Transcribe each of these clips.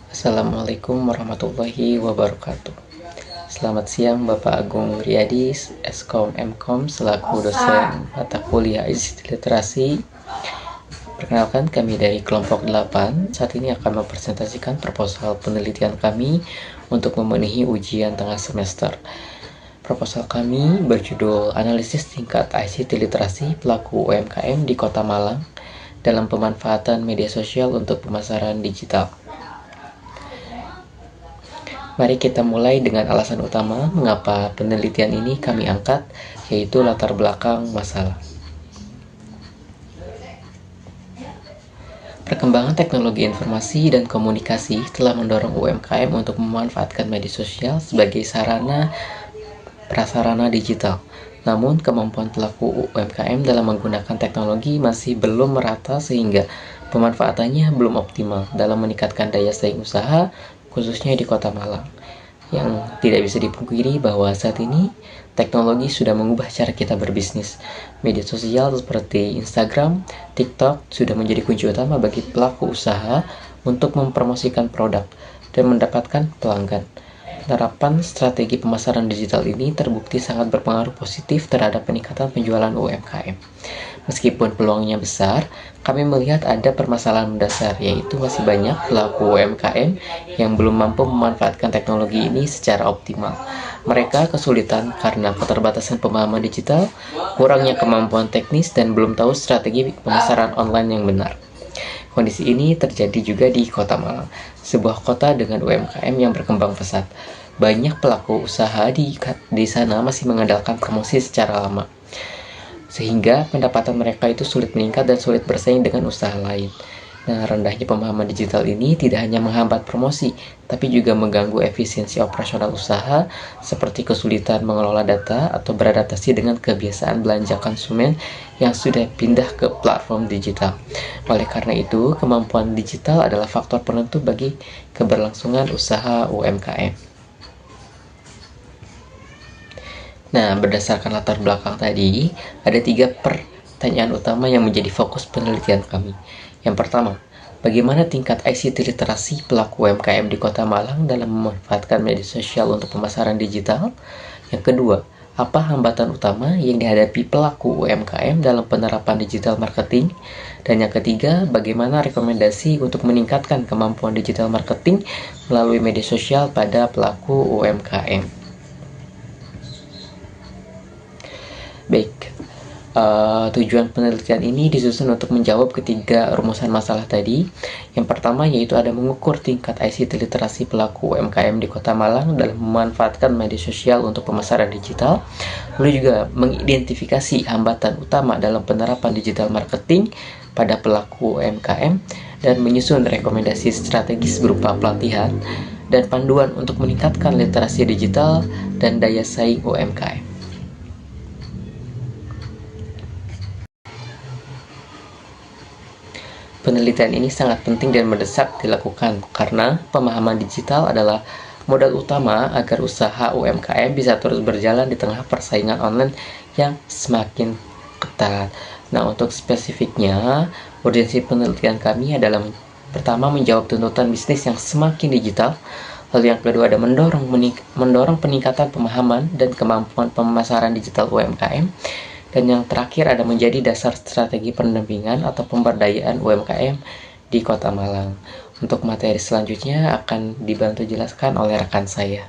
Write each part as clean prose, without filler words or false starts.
Assalamualaikum warahmatullahi wabarakatuh. Selamat siang Bapak Agung Riyadi, Eskom Mkom, selaku dosen mata kuliah ICT Literasi. Perkenalkan, kami dari kelompok 8 saat ini akan mempresentasikan proposal penelitian kami untuk memenuhi ujian tengah semester. Proposal kami berjudul Analisis Tingkat ICT Literasi Pelaku UMKM di Kota Malang dalam pemanfaatan media sosial untuk pemasaran digital. Mari kita mulai dengan alasan utama mengapa penelitian ini kami angkat, yaitu latar belakang masalah. Perkembangan teknologi informasi dan komunikasi telah mendorong UMKM untuk memanfaatkan media sosial sebagai prasarana digital. Namun, kemampuan pelaku UMKM dalam menggunakan teknologi masih belum merata sehingga pemanfaatannya belum optimal dalam meningkatkan daya saing usaha, khususnya di Kota Malang. Yang tidak bisa dipungkiri bahwa saat ini teknologi sudah mengubah cara kita berbisnis. Media sosial seperti Instagram, TikTok sudah menjadi kunci utama bagi pelaku usaha untuk mempromosikan produk dan mendapatkan pelanggan. Penerapan strategi pemasaran digital ini terbukti sangat berpengaruh positif terhadap peningkatan penjualan UMKM. Meskipun peluangnya besar, kami melihat ada permasalahan mendasar, yaitu masih banyak pelaku UMKM yang belum mampu memanfaatkan teknologi ini secara optimal. Mereka kesulitan karena keterbatasan pemahaman digital, kurangnya kemampuan teknis, dan belum tahu strategi pemasaran online yang benar. Kondisi ini terjadi juga di Kota Malang, sebuah kota dengan UMKM yang berkembang pesat. Banyak pelaku usaha di sana masih mengandalkan promosi secara lama, sehingga pendapatan mereka itu sulit meningkat dan sulit bersaing dengan usaha lain. Nah, rendahnya pemahaman digital ini tidak hanya menghambat promosi, tapi juga mengganggu efisiensi operasional usaha, seperti kesulitan mengelola data atau beradaptasi dengan kebiasaan belanja konsumen yang sudah pindah ke platform digital. Oleh karena itu, kemampuan digital adalah faktor penentu bagi keberlangsungan usaha UMKM. Nah, berdasarkan latar belakang tadi, ada 3 pertanyaan utama yang menjadi fokus penelitian kami. Yang pertama, bagaimana tingkat ICT literasi pelaku UMKM di Kota Malang dalam memanfaatkan media sosial untuk pemasaran digital? Yang kedua, apa hambatan utama yang dihadapi pelaku UMKM dalam penerapan digital marketing? Dan yang ketiga, bagaimana rekomendasi untuk meningkatkan kemampuan digital marketing melalui media sosial pada pelaku UMKM? Baik, tujuan penelitian ini disusun untuk menjawab ketiga rumusan masalah tadi. Yang pertama yaitu ada mengukur tingkat ICT literasi pelaku UMKM di Kota Malang dalam memanfaatkan media sosial untuk pemasaran digital. Lalu juga mengidentifikasi hambatan utama dalam penerapan digital marketing pada pelaku UMKM dan menyusun rekomendasi strategis berupa pelatihan dan panduan untuk meningkatkan literasi digital dan daya saing UMKM. Penelitian ini sangat penting dan mendesak dilakukan karena pemahaman digital adalah modal utama agar usaha UMKM bisa terus berjalan di tengah persaingan online yang semakin ketat. Nah, untuk spesifiknya, urgensi penelitian kami adalah pertama menjawab tuntutan bisnis yang semakin digital, lalu yang kedua ada mendorong peningkatan pemahaman dan kemampuan pemasaran digital UMKM, dan yang terakhir ada menjadi dasar strategi pendampingan atau pemberdayaan UMKM di Kota Malang. Untuk materi selanjutnya akan dibantu jelaskan oleh rekan saya.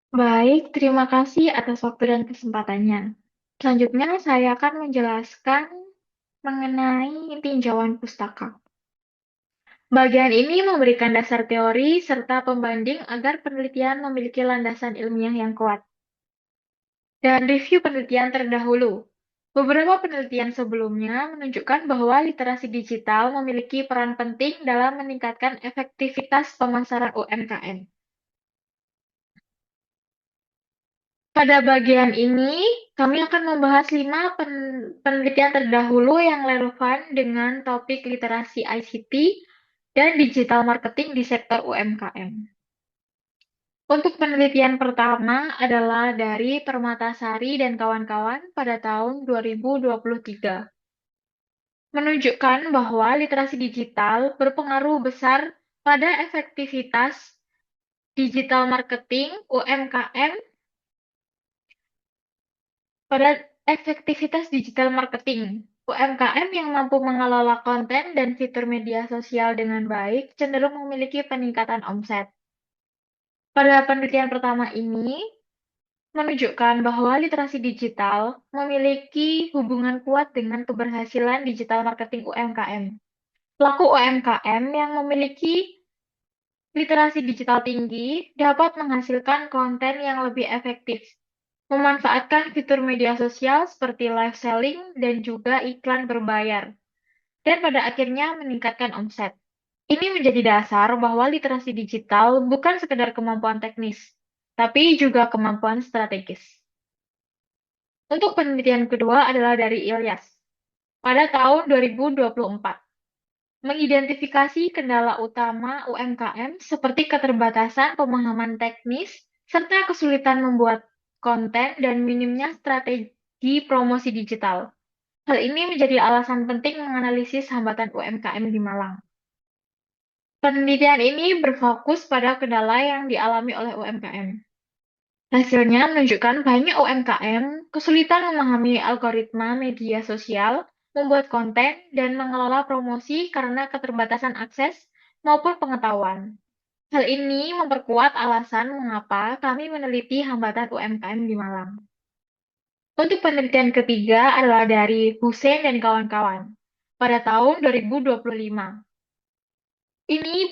Baik, terima kasih atas waktu dan kesempatannya. Selanjutnya, saya akan menjelaskan mengenai tinjauan pustaka. Bagian ini memberikan dasar teori serta pembanding agar penelitian memiliki landasan ilmiah yang kuat. Dan review penelitian terdahulu. Beberapa penelitian sebelumnya menunjukkan bahwa literasi digital memiliki peran penting dalam meningkatkan efektivitas pemasaran UMKM. Pada bagian ini, kami akan membahas 5 penelitian terdahulu yang relevan dengan topik literasi ICT dan digital marketing di sektor UMKM. Untuk penelitian pertama adalah dari Permatasari dan kawan-kawan pada tahun 2023, menunjukkan bahwa literasi digital berpengaruh besar pada efektivitas digital marketing UMKM pada efektivitas digital marketing. UMKM yang mampu mengelola konten dan fitur media sosial dengan baik cenderung memiliki peningkatan omset. Pada penelitian pertama ini, menunjukkan bahwa literasi digital memiliki hubungan kuat dengan keberhasilan digital marketing UMKM. Pelaku UMKM yang memiliki literasi digital tinggi dapat menghasilkan konten yang lebih efektif, memanfaatkan fitur media sosial seperti live selling dan juga iklan berbayar, dan pada akhirnya meningkatkan omset. Ini menjadi dasar bahwa literasi digital bukan sekedar kemampuan teknis, tapi juga kemampuan strategis. Untuk penelitian kedua adalah dari Ilyas pada tahun 2024, mengidentifikasi kendala utama UMKM seperti keterbatasan pemahaman teknis serta kesulitan membuat konten dan minimnya strategi promosi digital. Hal ini menjadi alasan penting menganalisis hambatan UMKM di Malang. Penelitian ini berfokus pada kendala yang dialami oleh UMKM. Hasilnya menunjukkan banyak UMKM kesulitan memahami algoritma media sosial, membuat konten, dan mengelola promosi karena keterbatasan akses maupun pengetahuan. Hal ini memperkuat alasan mengapa kami meneliti hambatan UMKM di Malang. Untuk penelitian ketiga adalah dari Hussein dan kawan-kawan pada tahun 2025.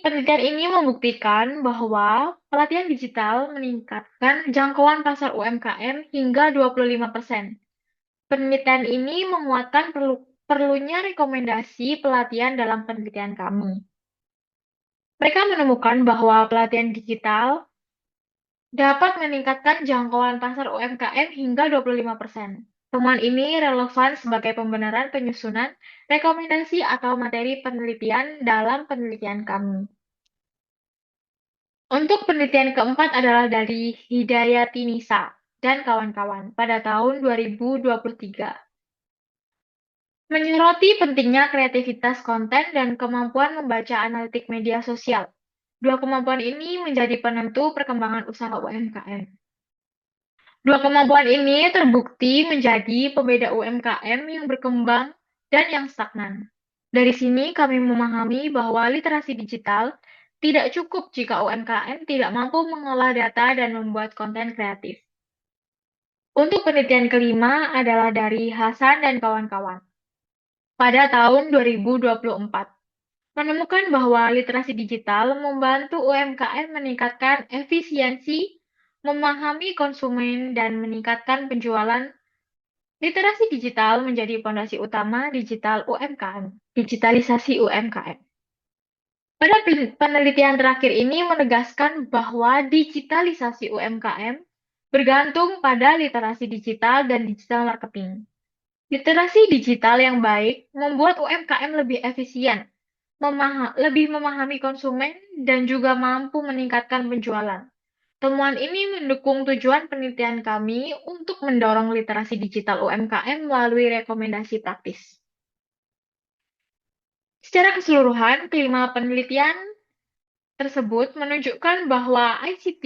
Penelitian ini membuktikan bahwa pelatihan digital meningkatkan jangkauan pasar UMKM hingga 25%. Penelitian ini menguatkan perlunya rekomendasi pelatihan dalam penelitian kami. Mereka menemukan bahwa pelatihan digital dapat meningkatkan jangkauan pasar UMKM hingga 25%. Temuan ini relevan sebagai pembenaran penyusunan rekomendasi atau materi penelitian dalam penelitian kami. Untuk penelitian keempat adalah dari Hidayatinisa dan kawan-kawan pada tahun 2023. Menyoroti pentingnya kreativitas konten dan kemampuan membaca analitik media sosial. Dua kemampuan ini menjadi penentu perkembangan usaha UMKM. Dua kemampuan ini terbukti menjadi pembeda UMKM yang berkembang dan yang stagnan. Dari sini kami memahami bahwa literasi digital tidak cukup jika UMKM tidak mampu mengolah data dan membuat konten kreatif. Untuk penelitian kelima adalah dari Hasan dan kawan-kawan pada tahun 2024, menemukan bahwa literasi digital membantu UMKM meningkatkan efisiensi, memahami konsumen, dan meningkatkan penjualan. Literasi digital menjadi fondasi utama digital UMKM, digitalisasi UMKM. Pada penelitian terakhir ini menegaskan bahwa digitalisasi UMKM bergantung pada literasi digital dan digital marketing. Literasi digital yang baik membuat UMKM lebih efisien, lebih memahami konsumen, dan juga mampu meningkatkan penjualan. Temuan ini mendukung tujuan penelitian kami untuk mendorong literasi digital UMKM melalui rekomendasi praktis. Secara keseluruhan, kelima penelitian tersebut menunjukkan bahwa ICT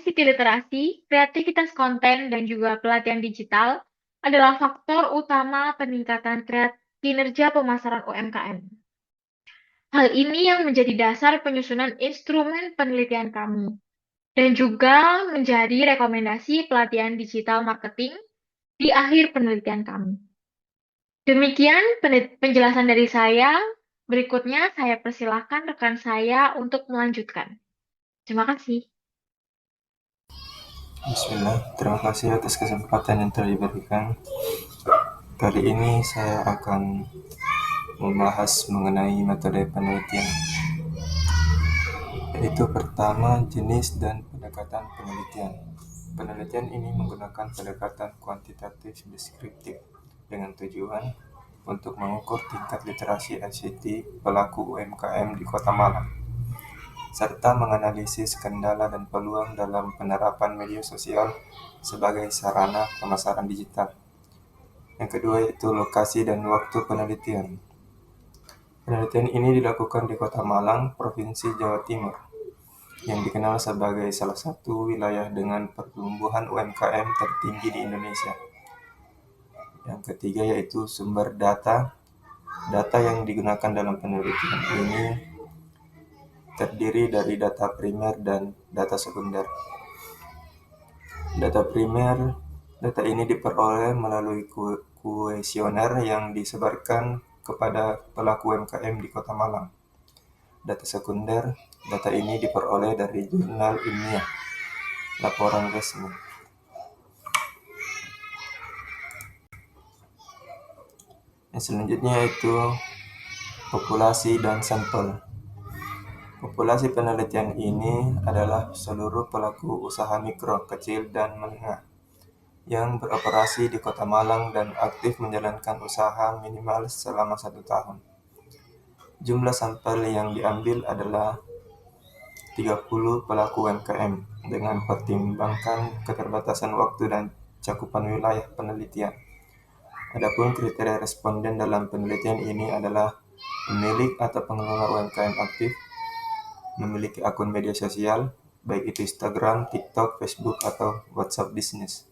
literasi, kreativitas konten, dan juga pelatihan digital adalah faktor utama peningkatan kinerja pemasaran UMKM. Hal ini yang menjadi dasar penyusunan instrumen penelitian kami, dan juga menjadi rekomendasi pelatihan digital marketing di akhir penelitian kami. Demikian penjelasan dari saya. Berikutnya saya persilahkan rekan saya untuk melanjutkan. Terima kasih. Bismillah, terima kasih atas kesempatan yang telah diberikan. Kali ini saya akan membahas mengenai metode penelitian. Yaitu pertama, jenis dan pendekatan penelitian. Penelitian ini menggunakan pendekatan kuantitatif deskriptif dengan tujuan untuk mengukur tingkat literasi ICT pelaku UMKM di Kota Malang. serta menganalisis kendala dan peluang dalam penerapan media sosial sebagai sarana pemasaran digital. Yang kedua yaitu lokasi dan waktu penelitian. Penelitian ini dilakukan di Kota Malang, Provinsi Jawa Timur, yang dikenal sebagai salah satu wilayah dengan pertumbuhan UMKM tertinggi di Indonesia. Yang ketiga yaitu sumber data. Data yang digunakan dalam penelitian ini terdiri dari data primer dan data sekunder. Data ini diperoleh melalui kuesioner yang disebarkan kepada pelaku UMKM di Kota Malang. Data sekunder, data ini diperoleh dari jurnal ilmiah, laporan resmi. Yang selanjutnya yaitu populasi dan sampel. Populasi penelitian ini adalah seluruh pelaku usaha mikro, kecil, dan menengah yang beroperasi di Kota Malang dan aktif menjalankan usaha minimal selama 1 tahun. Jumlah sampel yang diambil adalah 30 pelaku UMKM dengan pertimbangkan keterbatasan waktu dan cakupan wilayah penelitian. Adapun kriteria responden dalam penelitian ini adalah pemilik atau pengelola UMKM aktif, memiliki akun media sosial, baik itu Instagram, TikTok, Facebook, atau WhatsApp bisnis,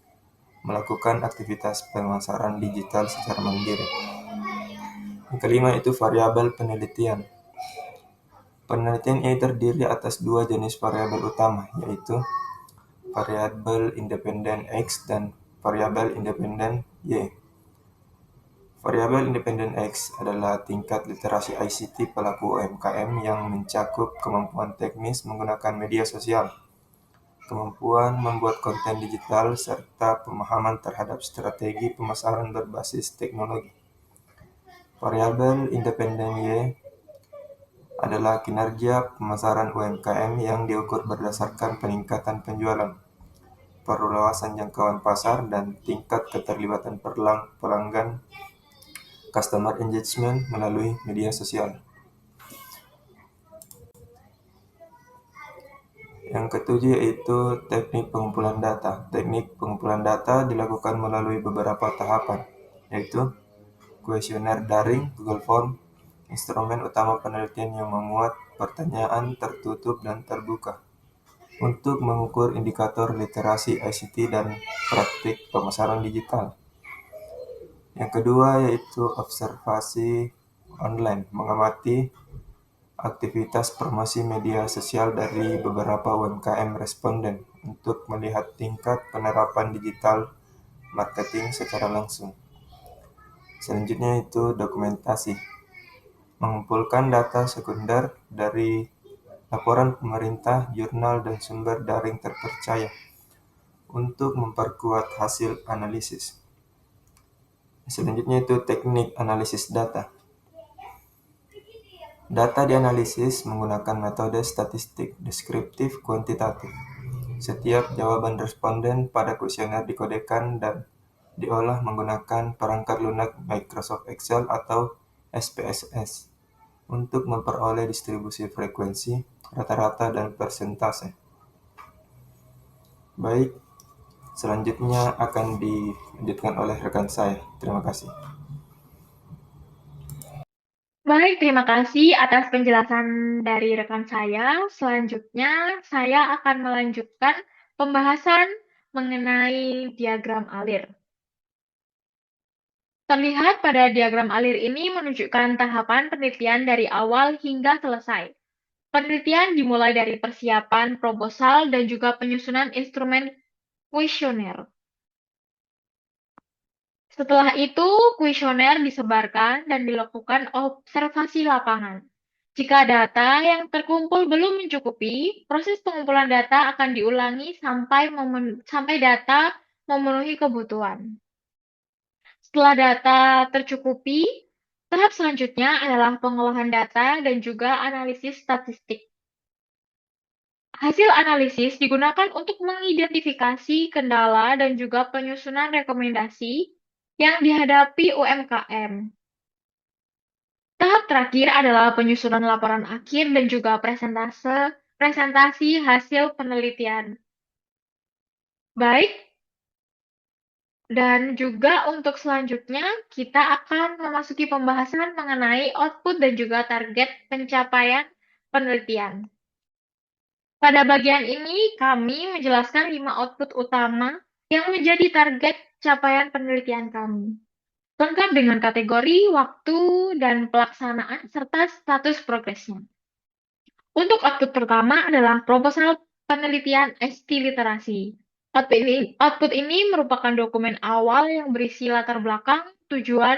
melakukan aktivitas pemasaran digital secara mandiri. Yang kelima itu variabel penelitian. Penelitian ini terdiri atas 2 jenis variabel utama, yaitu variabel independen X dan variabel independen Y. Variabel independen X adalah tingkat literasi ICT pelaku UMKM yang mencakup kemampuan teknis menggunakan media sosial, kemampuan membuat konten digital, serta pemahaman terhadap strategi pemasaran berbasis teknologi. Variabel independen Y adalah kinerja pemasaran UMKM yang diukur berdasarkan peningkatan penjualan, perluasan jangkauan pasar, dan tingkat keterlibatan pelanggan customer engagement melalui media sosial. Yang ketujuh yaitu teknik pengumpulan data. Teknik pengumpulan data dilakukan melalui beberapa tahapan, yaitu kuesioner daring, Google Form, instrumen utama penelitian yang memuat pertanyaan tertutup dan terbuka, untuk mengukur indikator literasi ICT dan praktik pemasaran digital. Yang kedua yaitu observasi online, mengamati aktivitas promosi media sosial dari beberapa UMKM responden untuk melihat tingkat penerapan digital marketing secara langsung. Selanjutnya itu dokumentasi, mengumpulkan data sekunder dari laporan pemerintah, jurnal, dan sumber daring terpercaya untuk memperkuat hasil analisis. Selanjutnya itu teknik analisis data. Data dianalisis menggunakan metode statistik deskriptif kuantitatif. Setiap jawaban responden pada kuesioner dikodekan dan diolah menggunakan perangkat lunak Microsoft Excel atau SPSS untuk memperoleh distribusi frekuensi, rata-rata, dan persentase. Baik, selanjutnya akan dilanjutkan oleh rekan saya. Terima kasih. Baik, terima kasih atas penjelasan dari rekan saya. Selanjutnya, saya akan melanjutkan pembahasan mengenai diagram alir. Terlihat pada diagram alir ini menunjukkan tahapan penelitian dari awal hingga selesai. Penelitian dimulai dari persiapan proposal dan juga penyusunan instrumen kuesioner. Setelah itu, kuesioner disebarkan dan dilakukan observasi lapangan. Jika data yang terkumpul belum mencukupi, proses pengumpulan data akan diulangi sampai data memenuhi kebutuhan. Setelah data tercukupi, tahap selanjutnya adalah pengolahan data dan juga analisis statistik. Hasil analisis digunakan untuk mengidentifikasi kendala dan juga penyusunan rekomendasi yang dihadapi UMKM. Tahap terakhir adalah penyusunan laporan akhir dan juga presentase presentasi hasil penelitian. Baik, dan juga untuk selanjutnya kita akan memasuki pembahasan mengenai output dan juga target pencapaian penelitian. Pada bagian ini kami menjelaskan 5 output utama yang menjadi target capaian penelitian kami. Lengkap dengan kategori, waktu, dan pelaksanaan serta status progresnya. Untuk output pertama adalah proposal penelitian ST literasi. Output ini merupakan dokumen awal yang berisi latar belakang, tujuan,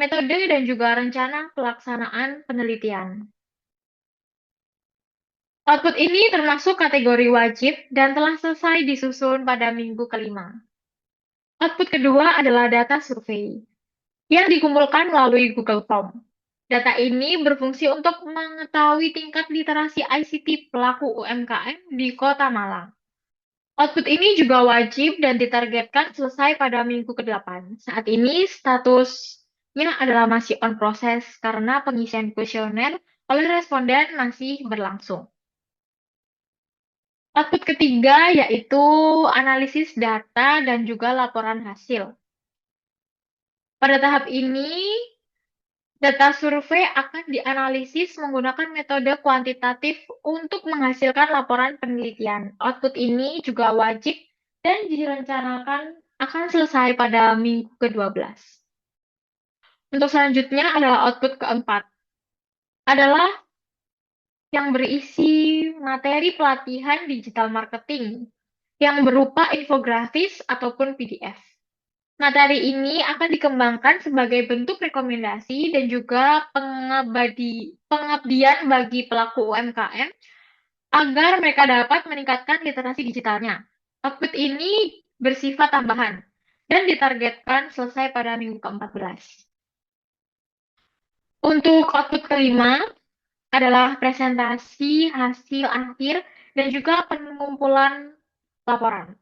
metode, dan juga rencana pelaksanaan penelitian. Output ini termasuk kategori wajib dan telah selesai disusun pada minggu kelima. Output kedua adalah data survei yang dikumpulkan melalui Google Form. Data ini berfungsi untuk mengetahui tingkat literasi ICT pelaku UMKM di Kota Malang. Output ini juga wajib dan ditargetkan selesai pada minggu ke-8. Saat ini statusnya adalah masih on proses karena pengisian kuesioner oleh responden masih berlangsung. Output ketiga yaitu analisis data dan juga laporan hasil. Pada tahap ini, data survei akan dianalisis menggunakan metode kuantitatif untuk menghasilkan laporan penelitian. Output ini juga wajib dan direncanakan akan selesai pada minggu ke-12. Untuk selanjutnya adalah output keempat. Adalah yang berisi materi pelatihan digital marketing yang berupa infografis ataupun PDF. Materi ini akan dikembangkan sebagai bentuk rekomendasi dan juga pengabdian bagi pelaku UMKM agar mereka dapat meningkatkan literasi digitalnya. Output ini bersifat tambahan dan ditargetkan selesai pada minggu ke-14. Untuk output kelima adalah presentasi hasil akhir dan juga pengumpulan laporan.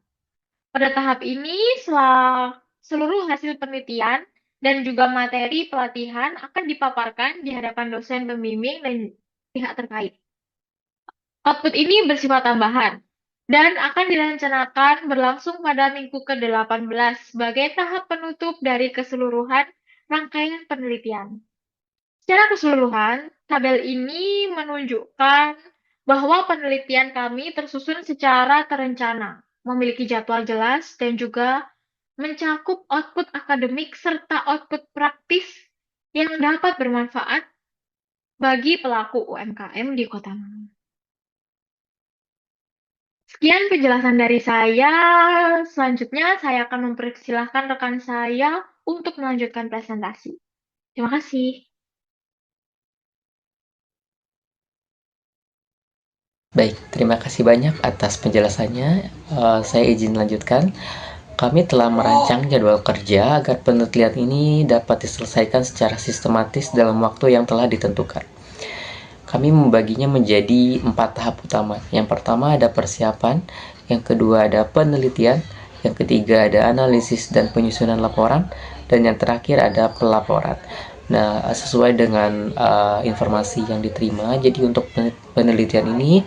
Pada tahap ini, seluruh hasil penelitian dan juga materi pelatihan akan dipaparkan di hadapan dosen pembimbing dan pihak terkait. Output ini bersifat tambahan dan akan direncanakan berlangsung pada minggu ke-18 sebagai tahap penutup dari keseluruhan rangkaian penelitian. Secara keseluruhan, tabel ini menunjukkan bahwa penelitian kami tersusun secara terencana, memiliki jadwal jelas, dan juga mencakup output akademik serta output praktis yang dapat bermanfaat bagi pelaku UMKM di Kota Malang. Sekian penjelasan dari saya. Selanjutnya, saya akan mempersilahkan rekan saya untuk melanjutkan presentasi. Terima kasih. Baik, terima kasih banyak atas penjelasannya. Saya izin lanjutkan. Kami telah merancang jadwal kerja agar penelitian ini dapat diselesaikan secara sistematis dalam waktu yang telah ditentukan. Kami membaginya menjadi 4 tahap utama. Yang pertama ada persiapan, yang kedua ada penelitian, yang ketiga ada analisis dan penyusunan laporan, dan yang terakhir ada pelaporan. Nah, sesuai dengan informasi yang diterima, jadi untuk penelitian ini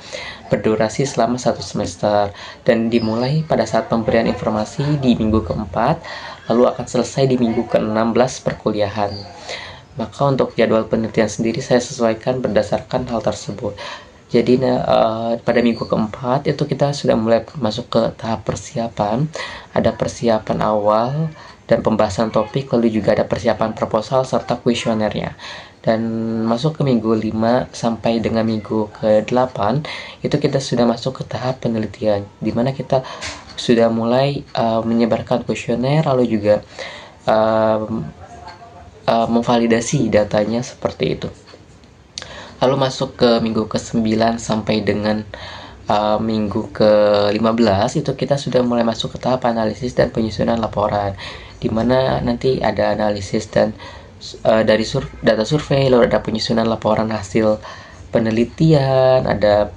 berdurasi selama 1 semester dan dimulai pada saat pemberian informasi di minggu keempat, lalu akan selesai di minggu ke-16 perkuliahan. Maka untuk jadwal penelitian sendiri saya sesuaikan berdasarkan hal tersebut. Jadi pada minggu keempat itu kita sudah mulai masuk ke tahap persiapan. Ada persiapan awal dan pembahasan topik, lalu juga ada persiapan proposal serta kuesionernya. Dan masuk ke minggu 5 sampai dengan minggu ke-8 itu kita sudah masuk ke tahap penelitian, di mana kita sudah mulai menyebarkan kuesioner, lalu juga memvalidasi datanya seperti itu. Lalu masuk ke minggu ke-9 sampai dengan minggu ke-15 itu kita sudah mulai masuk ke tahap analisis dan penyusunan laporan, di mana nanti ada analisis dan dari data survei, lalu ada penyusunan laporan hasil penelitian, ada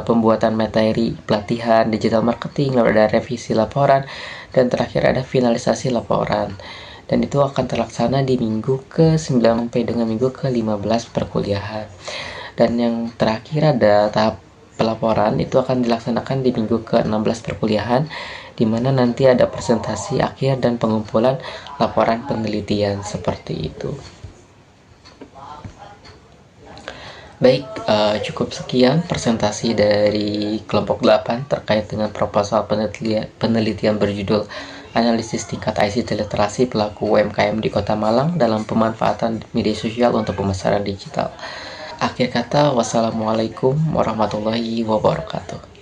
pembuatan materi pelatihan digital marketing, lalu ada revisi laporan, dan terakhir ada finalisasi laporan. Dan itu akan terlaksana di minggu ke-9 sampai dengan minggu ke-15 perkuliahan. Dan yang terakhir ada tahap pelaporan itu akan dilaksanakan di minggu ke-16 perkuliahan, di mana nanti ada presentasi akhir dan pengumpulan laporan penelitian seperti itu. Baik, cukup sekian presentasi dari kelompok 8 terkait dengan proposal penelitian berjudul Analisis Tingkat ICT Literasi Pelaku UMKM di Kota Malang dalam Pemanfaatan Media Sosial untuk Pemasaran Digital. Akhir kata, wassalamualaikum warahmatullahi wabarakatuh.